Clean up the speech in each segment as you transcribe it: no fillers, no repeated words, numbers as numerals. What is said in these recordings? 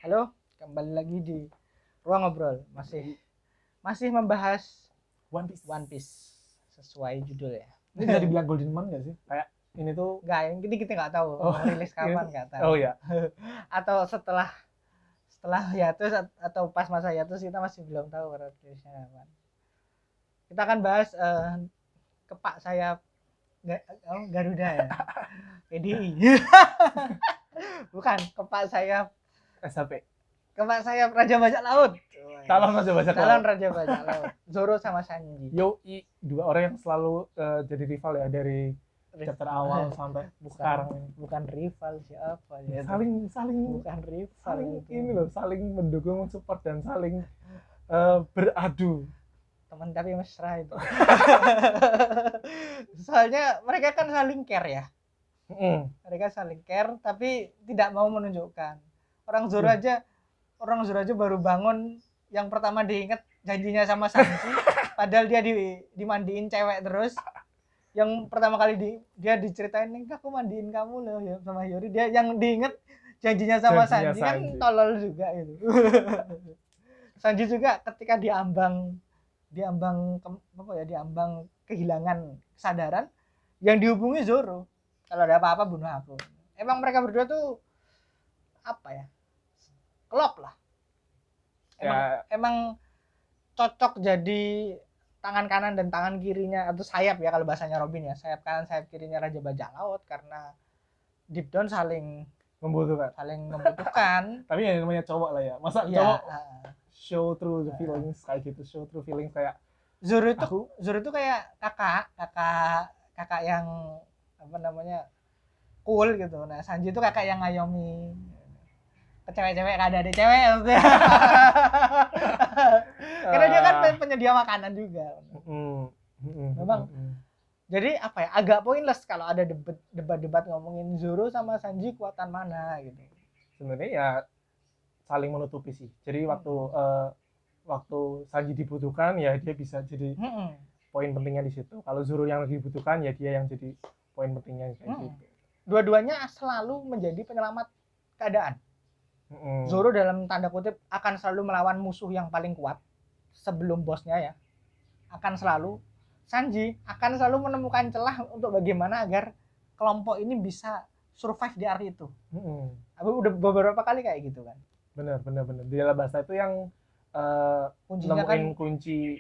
Halo, kembali lagi di Ruang Ngobrol. Masih membahas One Piece sesuai judul ya. Ini bisa dibilang Golden Man nggak sih? Kayak ini tuh Enggak, yang ini kita nggak tahu mau rilis kapan nggak tahu. Oh ya. Atau setelah hiatus atau pas masa hiatus kita masih belum tahu rilisnya kapan. Kita akan bahas kepak sayap Garuda ya. PDI. Bukan, kepak sayap SHP. kepak sayap Raja Bajak Laut. Calon Raja Bajak Laut. Calon Raja Bajak Laut. Zoro sama Sanji. Dua orang yang selalu jadi rival ya dari chapter awal sampai sekarang. Bukan rival siapa ya. Saling Bukan rival saling itu. ini loh, saling mendukung, support dan saling beradu. Teman tapi mesra itu. Soalnya mereka kan saling care ya. Mereka saling care tapi tidak mau menunjukkan. Orang Zoro aja baru bangun, yang pertama diingat janjinya sama Sanji. Padahal dia dimandiin cewek terus. Yang pertama kali dia diceritain, nih aku mandiin kamu loh ya sama Yori. Dia yang diingat janjinya sama Sanji. Kan tolol juga itu. Sanji juga ketika diambang kehilangan kesadaran, yang dihubungi Zoro. Kalau ada apa-apa bunuh aku. Emang mereka berdua tuh apa ya? Klop lah. Emang cocok jadi tangan kanan dan tangan kirinya, atau sayap ya kalau bahasanya Robin ya, sayap kanan sayap kirinya Raja Bajak Laut, karena deep down saling membutuhkan. Tapi yang namanya cowok lah ya, masa cowok show through the feelings kayak gitu, show through feelings kayak Zoro itu kayak kakak yang apa namanya cool gitu. Nah Sanji itu kakak yang ngayomi ke cewek-cewek, ada cewek karena dia kan penyedia makanan juga. Memang jadi apa ya, agak pointless kalau ada debat ngomongin Zoro sama Sanji kuatan mana gitu. Sebenarnya ya saling menutupi sih. Jadi waktu Sanji dibutuhkan ya dia bisa jadi poin pentingnya di situ. Kalau Zoro yang lagi dibutuhkan ya dia yang jadi poin pentingnya kayak gitu. Dua-duanya selalu menjadi penyelamat keadaan. Zoro dalam tanda kutip akan selalu melawan musuh yang paling kuat sebelum bosnya ya. Akan selalu. Sanji akan selalu menemukan celah untuk bagaimana agar kelompok ini bisa survive di area itu. Udah beberapa kali kayak gitu kan. Benar. Di Alabasta itu yang nemuin kan, kunci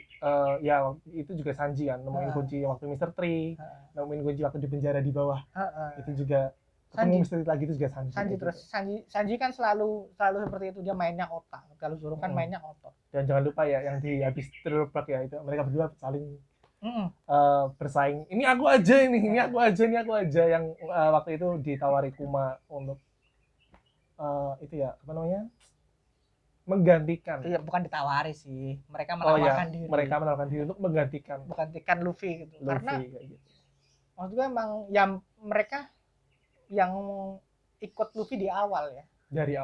ya itu juga Sanji kan, nemuin kunci waktu Mr. Tree, nemuin kunci waktu di penjara di bawah. Itu juga ketemu misteri lagi, itu juga Sanji. Terus Sanji kan selalu seperti itu, dia mainnya otak. Kalau Zoro kan mainnya otot. Dan jangan lupa ya yang di habis terlebak ya, itu mereka berdua saling bersaing. Ini aku aja yang waktu itu ditawari Kuma untuk itu ya apa namanya, menggantikan. Iya, bukan ditawari sih, mereka menawarkan diri. Mereka menawarkan diri untuk menggantikan Luffy gitu. Karena gitu. Maksudnya emang yang mereka yang ikut Luffy di awal ya. Dari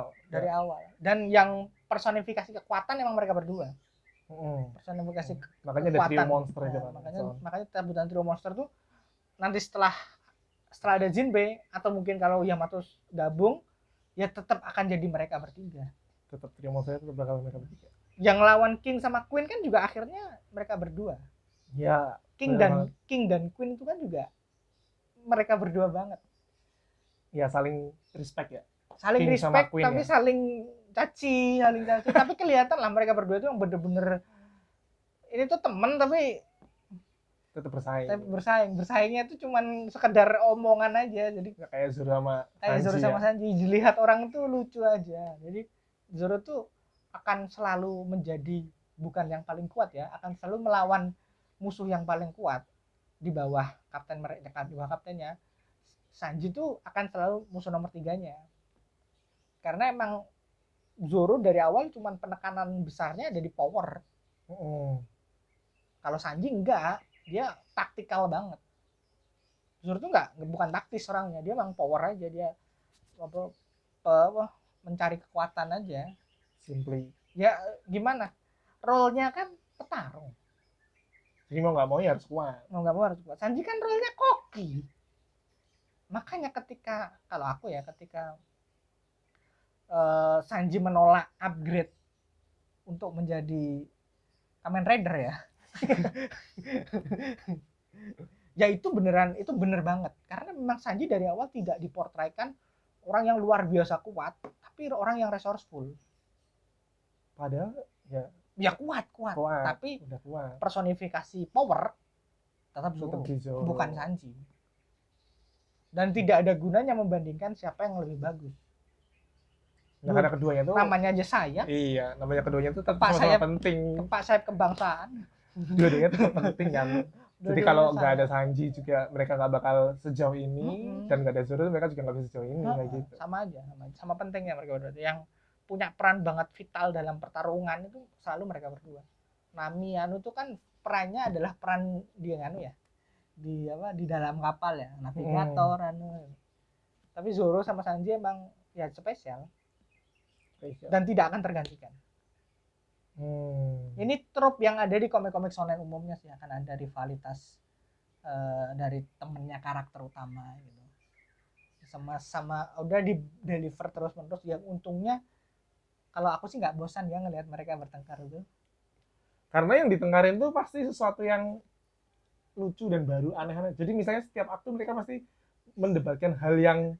awal. Dan yang personifikasi kekuatan emang mereka berdua. Personifikasi makanya ada trio monster itu kan. Makanya sebutan trio monster tuh nanti setelah ada Jinbe, atau mungkin kalau Yamato gabung ya tetap akan jadi mereka bertiga. Tetap trio monster tetap bakal mereka bertiga. Yang lawan King sama Queen kan juga akhirnya mereka berdua. Ya. King dan Queen itu kan juga mereka berdua banget. Ya saling respect ya. Saling King respect tapi ya. saling caci. Tapi kelihatan lah mereka berdua itu yang bener-bener ini tuh temen tapi tetap bersaing. Bersaingnya itu cuman sekedar omongan aja. Jadi kayak Zoro sama Sanji dilihat orang tuh lucu aja. Jadi Zoro tuh akan selalu menjadi bukan yang paling kuat ya, akan selalu melawan musuh yang paling kuat di bawah kapten mereka, di bawah kaptennya. Sanji tuh akan selalu musuh nomor 3-nya. Karena emang Zoro dari awal cuman penekanan besarnya ada di power. Kalau Sanji enggak, dia taktikal banget. Zoro tuh bukan taktis orangnya, dia emang power aja, dia mencari kekuatan aja. Simply. Ya gimana? Role-nya kan petarung. Jadi mau nggak mau ya harus kuat. Sanji kan role-nya koki. Makanya ketika Sanji menolak upgrade untuk menjadi Kamen Rider ya. Ya itu bener banget karena memang Sanji dari awal tidak diportraikan orang yang luar biasa kuat, tapi orang yang resourceful. Padahal ya kuat, tapi udah kuat. Personifikasi power tetap Zoro, bukan Sanji. Dan tidak ada gunanya membandingkan siapa yang lebih bagus. Nah, karena keduanya tuh namanya aja sayap. Iya, namanya keduanya tuh sama-sama penting. Kepak sayap kebangsaan. Dua-duanya tuh penting kan. Jadi kalau nggak ada Sanji juga mereka nggak bakal sejauh ini, dan nggak ada Zoro mereka juga nggak bisa sejauh ini kayak gitu. Sama pentingnya mereka berdua. Yang punya peran banget vital dalam pertarungan itu selalu mereka berdua. Nami Anu tuh kan perannya adalah peran dia anu ya. Di dalam kapal ya, navigator anu. Tapi Zoro sama Sanji emang ya spesial. Dan tidak akan tergantikan. Ini trope yang ada di komik-komik shonen umumnya sih, akan ada rivalitas dari temennya karakter utama gitu. Sama udah di deliver terus-menerus. Yang untungnya kalau aku sih nggak bosan ya ngelihat mereka bertengkar itu. Karena yang ditengkarin tuh pasti sesuatu yang lucu dan baru, aneh-aneh. Jadi misalnya setiap aktu mereka pasti mendebatkan hal yang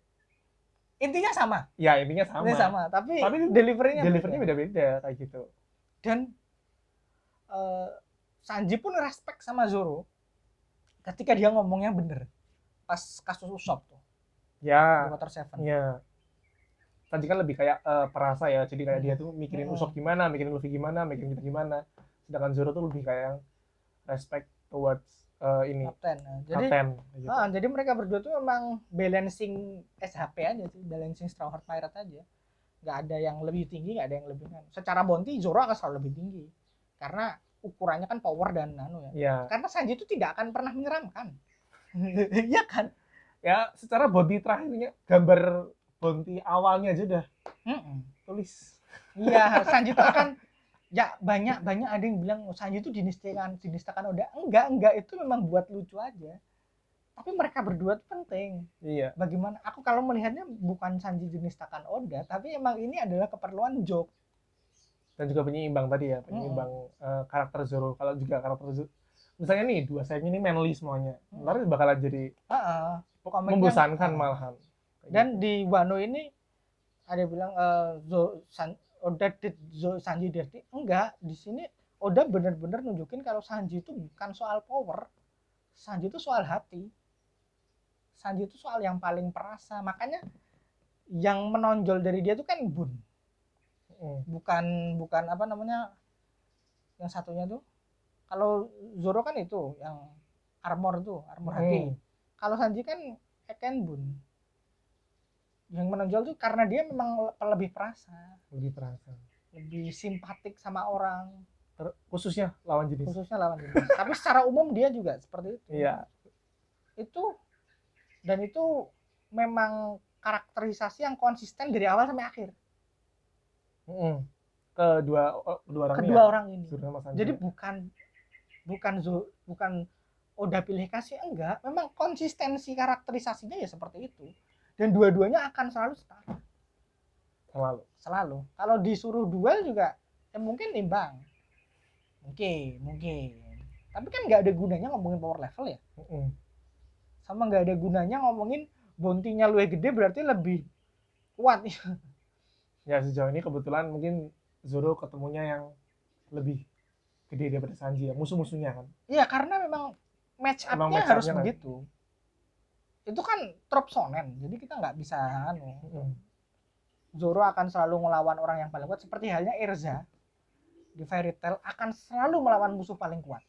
intinya sama. Ya, intinya sama. Tapi deliverynya beda-beda kayak gitu. Dan Sanji pun respect sama Zoro ketika dia ngomongnya bener pas kasus Usopp tuh. Ya. Di Water Seven. Ya. Sanji kan lebih kayak perasa ya. Jadi kayak dia tuh mikirin Usopp gimana, mikirin Luffy gimana, mikirin kita gimana. Sedangkan Zoro tuh lebih kayak respect towards ini kapten. Gitu. Jadi mereka berdua tuh memang balancing SHP aja sih, balancing Straw Hat Pirate aja. Nggak ada yang lebih tinggi, nggak ada yang lebih kan. Secara bounty Zoro akan selalu lebih tinggi karena ukurannya kan power dan anu ya. Ya. Karena Sanji itu tidak akan pernah menyeramkan. Iya kan? Ya secara bounty terakhirnya, gambar bounty awalnya aja udah tulis. Iya, Sanji itu akan ya banyak ada yang bilang Sanji itu dinistakan Oda. Enggak, itu memang buat lucu aja. Tapi mereka berdua tuh penting. Iya. Bagaimana aku kalau melihatnya bukan Sanji dinistakan Oda, tapi emang ini adalah keperluan joke. Dan juga penyeimbang tadi ya, penyeimbang karakter Zoro. Kalau juga karakter Zoro, misalnya nih dua sayapnya ini manly semuanya, ntar bakalan jadi membosankan malahan. Dan gitu. Di Wano ini ada yang bilang Oda Sanji dirty, enggak. Di sini Oda benar-benar nunjukin kalau Sanji itu bukan soal power, Sanji itu soal hati, Sanji itu soal yang paling perasa. Makanya yang menonjol dari dia itu kan Bun, bukan apa namanya yang satunya tuh. Kalau Zoro kan itu yang armor hati. Kalau Sanji kan Eken Bun. Yang menonjol tuh karena dia memang lebih perasa, lebih simpatik sama orang, khususnya lawan jenis. Tapi secara umum dia juga seperti itu. Iya. Itu memang karakterisasi yang konsisten dari awal sampai akhir. Kedua orang ini. Jadi bukan Oda pilih kasih, enggak. Memang konsistensi karakterisasinya ya seperti itu. Dan dua-duanya akan selalu setara. Selalu. Kalau disuruh duel juga mungkin imbang. Mungkin. Tapi kan nggak ada gunanya ngomongin power level ya. Sama nggak ada gunanya ngomongin bounty-nya lebih gede berarti lebih kuat. Ya sejauh ini kebetulan mungkin Zoro ketemunya yang lebih gede daripada Sanji ya, musuh-musuhnya kan. Iya, karena memang match up-nya harus begitu. Itu kan trope shonen, jadi kita nggak bisa Zoro akan selalu melawan orang yang paling kuat, seperti halnya Erza di Fairy Tail akan selalu melawan musuh paling kuat.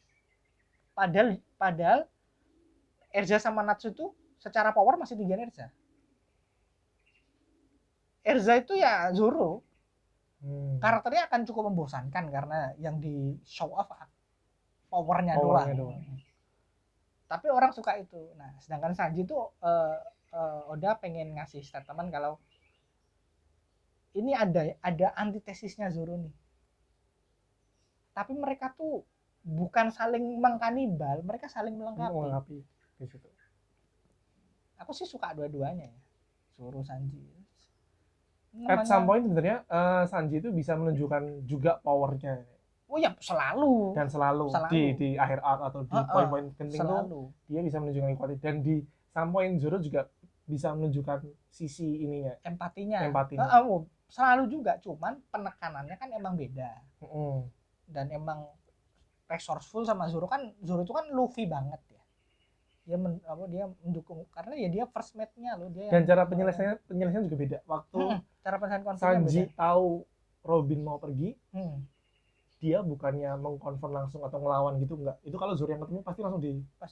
Padahal Erza sama Natsu itu secara power masih tinggian Erza. Erza itu ya Zoro. Karakternya akan cukup membosankan karena yang di show off powernya doang. Tapi orang suka itu. Nah, sedangkan Sanji itu Oda pengen ngasih statement kalau ini ada antitesisnya Zoro nih. Tapi mereka tuh bukan saling mengkanibal, mereka saling melengkapi. Aku sih suka dua-duanya ya, Zoro Sanji. At some point sebenarnya Sanji itu bisa menunjukkan juga powernya Oh ya selalu. dan selalu di akhir arc atau di poin-poin penting tuh dia bisa menunjukkan equality, dan di some point Zoro juga bisa menunjukkan sisi ininya, empatinya. Selalu juga, cuman penekanannya kan emang beda. Dan emang resourceful sama Zoro itu kan Luffy banget ya. Dia mendukung karena ya dia first mate-nya loh dia. Dan cara penyelesaian juga beda. Waktu cara penyelesaian konfliknya Sanji beda. tahu Robin mau pergi, dia bukannya mengkonfront langsung atau ngelawan gitu, enggak. Itu kalau Zoro yang ketemu pasti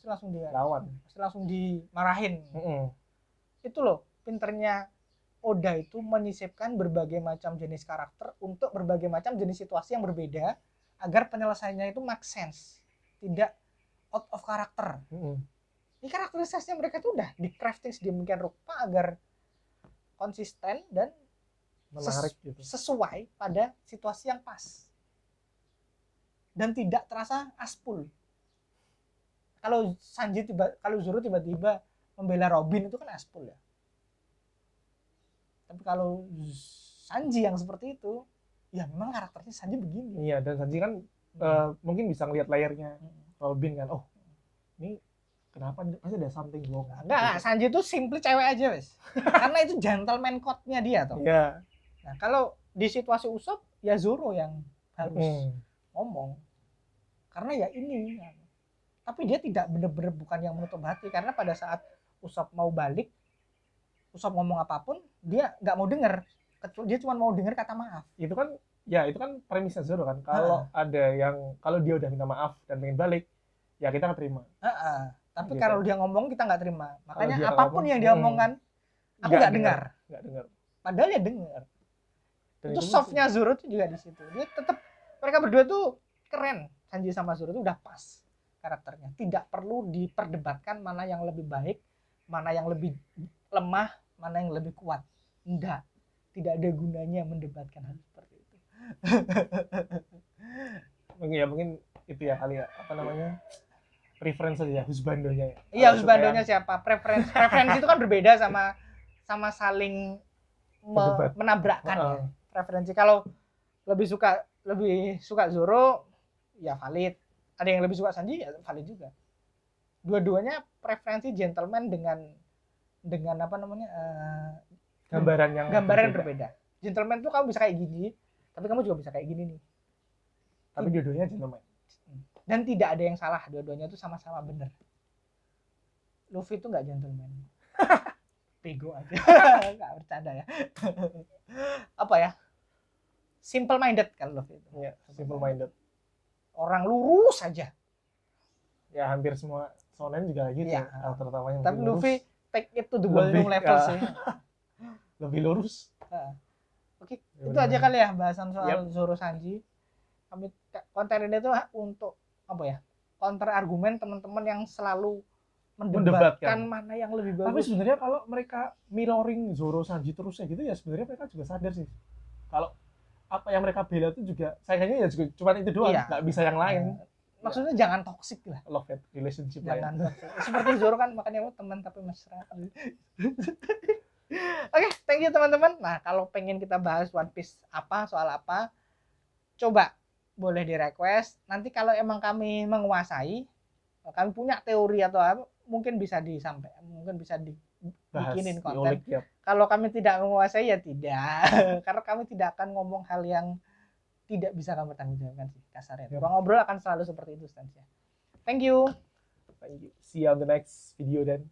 langsung dilawan, pasti langsung dimarahin. Itu loh pinternya Oda itu menyisipkan berbagai macam jenis karakter untuk berbagai macam jenis situasi yang berbeda agar penyelesaiannya itu make sense, tidak out of karakter. Ini karakterisasinya mereka itu udah di crafting sedemikian rupa agar konsisten dan menarik gitu. Sesuai pada situasi yang pas dan tidak terasa aspul. Kalau Zoro tiba-tiba membela Robin itu kan aspul ya. Tapi kalau Sanji yang seperti itu, ya memang karakternya Sanji begini. Iya, dan Sanji kan mungkin bisa ngelihat layarnya Robin kan. Oh, ini kenapa pasti ada something wrong. Enggak, Sanji itu simply cewek aja, wes. Karena itu gentleman code-nya dia toh. Iya. Nah, kalau di situasi Usopp ya Zoro yang harus ngomong. Karena ya ini. Tapi dia tidak benar-benar bukan yang menutup hati, karena pada saat Usopp mau balik, Usopp ngomong apapun dia nggak mau dengar, dia cuma mau dengar kata maaf. Itu kan premisnya Zoro kan. Kalau kalau dia udah minta maaf dan pengen balik, ya kita nggak terima. Tapi gitu. Kalau dia ngomong kita nggak terima. Makanya apapun yang dia omongkan, aku nggak dengar. Padahal ya dengar. Itu softnya Zoro tuh juga di situ. Dia tetap, mereka berdua tuh keren. Sanji sama Zoro tuh udah pas karakternya. Tidak perlu diperdebatkan mana yang lebih baik, mana yang lebih lemah, mana yang lebih kuat. Tidak ada gunanya mendebatkan hal seperti itu. Mungkin itu ya kali ya, preferensi aja, husbandonya ya. Iya, husbandonya siapa? Preferensi itu kan berbeda sama saling menabrakkan ya. Preferensi kalau lebih suka Zoro ya valid. Ada yang lebih suka Sanji ya valid juga. Dua-duanya preferensi gentleman dengan gambaran yang berbeda. Gentleman tuh kamu bisa kayak gini, tapi kamu juga bisa kayak gini nih. Tapi dua-duanya gentleman. Dan tidak ada yang salah, dua-duanya itu sama-sama benar. Luffy itu nggak gentleman. Bego aja. Nggak bercanda ya. Apa ya? Simple minded kalau Luffy itu. Ya, simple minded. Orang lurus saja. Ya hampir semua shonen juga gitu ya. Terutama yang tapi Luffy take it to the volume level sih. Lebih lurus. Oke, itu aja kali ya bahasan soal Zoro Sanji. Konten ini tuh untuk counter argumen teman-teman yang selalu mendebatkan mana yang lebih bagus. Tapi sebenarnya kalau mereka mirroring Zoro Sanji terusnya gitu ya sebenarnya mereka juga sadar sih. Kalau apa yang mereka bela itu juga sayangnya ya juga cuma itu doang, nggak bisa yang lain. Maksudnya jangan toxic lah. Love hate relationship jangan toxic. Seperti Zoro kan makanya teman tapi mesra. Oke, thank you teman-teman. Nah, kalau pengen kita bahas One Piece soal apa, coba boleh di request. Nanti kalau emang kami menguasai, kami punya teori atau apa, mungkin bisa disampaikan, mungkin bisa dibikinin konten. Kalau kami tidak menguasai ya tidak, karena kami tidak akan ngomong hal yang tidak bisa kami tanggungjawabkan sih kasarnya. Ruang ngobrol akan selalu seperti itu, Stans ya. Thank you. See you on the next video then.